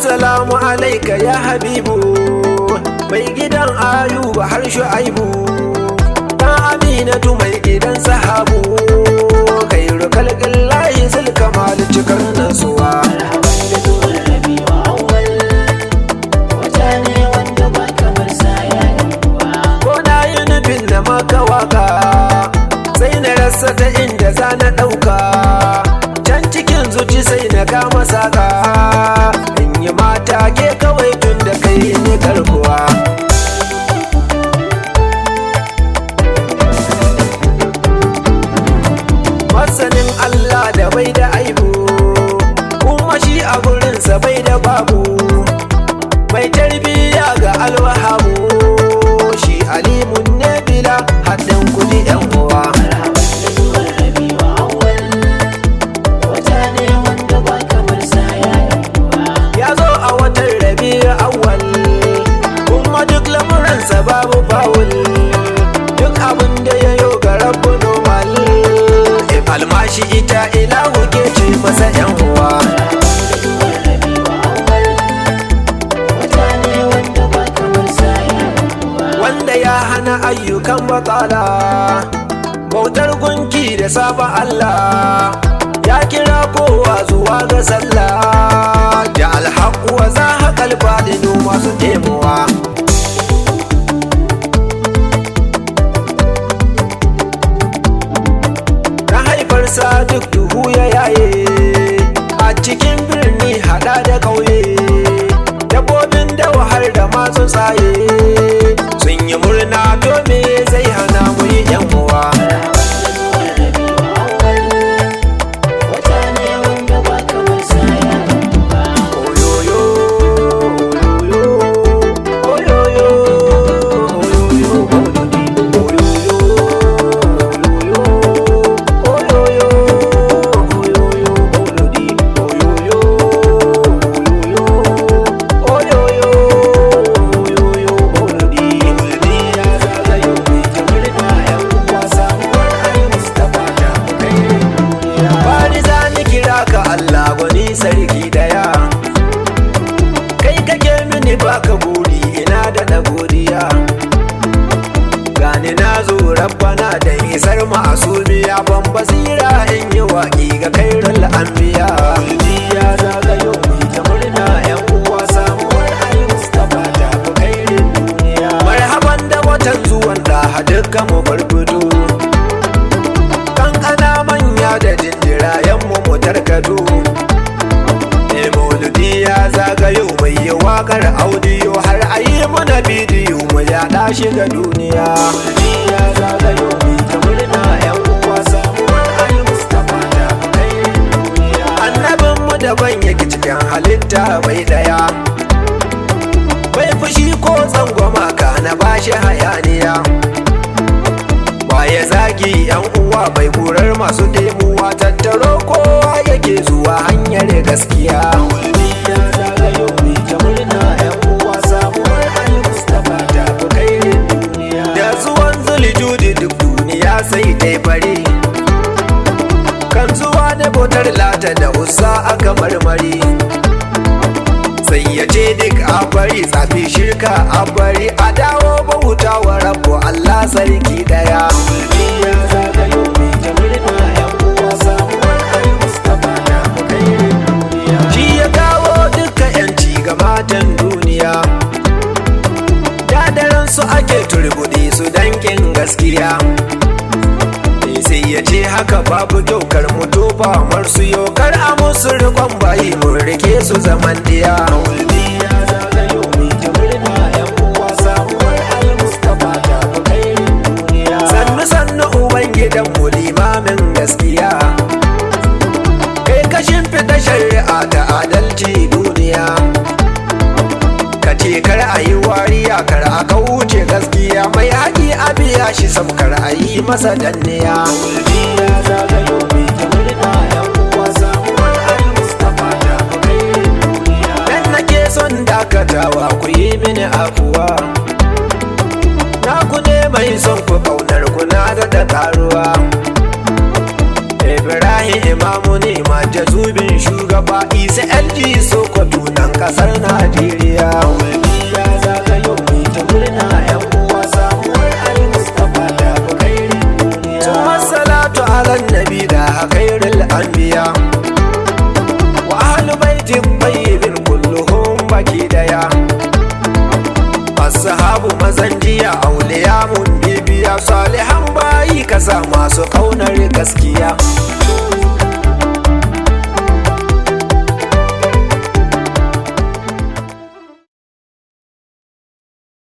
Assalamu alaika ya habibu, mai gidan Ayuba har Shu'aibu, dan Aminatu mai gidan Sahabu, khairu khalqillahi zul kamal cikar nasuwa. Maka waka sai na rasa ta inda za na ɗauka, can cikin zuci sai na kama saka, in yi mata ke kawai tun da kai ne karkuwa. Masanin Allah da bai da aibu, kuma shi a gurinsa bai da babu, mai tarbiyya ga alwahabu, shi alimun ne bila haɗin kudi yan uwa. Ya zo a watan Rabi'u Awwal, kuma duk lamuransa babu fawul, duk abin da ya yo ga rabbu normal, almashi ita ilahu ke ce masa yan uwa. Ya hana ayyukan batala, bautar gunki da saba Allah, ya kira kowa zuwa ga sallah, da alhaku wa za haƙal fadinu masu temuwa. Na haifarsa duk duhu ya yaye, a cikin birni hada da ƙauye, dabbobin dawa har da masu tsaye, sun yi murna to me zai hana mu yi yan uwa. Sarki daya kai kake mini baka buri, ina da godiya, gani na zo rabbana da isar ma'asumiya, ban basira in yi waƙi ga kairul anbiya. Ya zagayo mai ta murna yan uwa, samuwar ai Mustapha ta fi kairin duniya. Marhaban da watan zuwan da dukkan mu barkudu, kankana manya da jinjirayen mu tarkatu. Mauludi ya zagayo mai yi wakar audiyo, har a yi mana bidiyo mu yaɗa shi ga duniya. Mauludi ya zagayo mai ta murna yan uwa, samuwar ai Mustapha ta fi kairin duniya. Annabin mu daban yake cikin halitta bai daya, bai fushi ko tsangwama ka na bashi hayaniya, baya zagi yan uwa bai kurar masu demuwa, tattaro kowa yake zuwa hanyar gaskiya. Ya zagayo mai ta murna yan uwa, samuwar ai Mustapha ta fi kairin duniya. Da zuwan Zulijudi duk duniya sai dai bare, kan zuwa da bautar Lata da Uzza aka marmari, sai ya ce duk a bari tsafi shirka a bari, a dawo bauta wa rabbu Allah sarki daya. Ya zagayo mai ta murna yan uwa, samuwar ai Mustapha ta fi kairin duniya. Shi ya kawo duka yanci ga matan duniya, dadaran su ake turbuɗe su dankin gaskiya, sai ya ce haka babu kyau kar mu tofa marsu yau, kar a musu rikon bayi mun rike su zaman diya. Ya zagayo mai ta murna yan uwa, samuwar ai Mustapha ta fi kairin duniya. Sannu sannu ubangidan mu limamin gaskiya, kai ka shimfiɗa shari'a ta adalci duniya, ka ce kar a yi wariya kar a kauce gaskiya, mai haƙi a biya shi sam kar a yi masa danniya. Ya zagayo mai ta murna yan uwa, samuwar ai Mustapha ta fi kairin duniya. Dan nake son dakatawa ku yi mini afuwa, na ku ne mai son ku ƙaunar ku na da karuwa. Ibrahim imamu ne majazubin shugaba Isa LG Sokoto nan kasar Najeriya. Wani ya zagayo mai ta murna yan uwa samuwar al-Mustapha da khairin duniya. Tuma salatu ala nabi da khairul anbiya wa ahlu baitin tayyibin kulluhum baki daya. Ashabu mazan jiya auliya mun bibiya salihan bayi kasa masu kaunar gaskiya.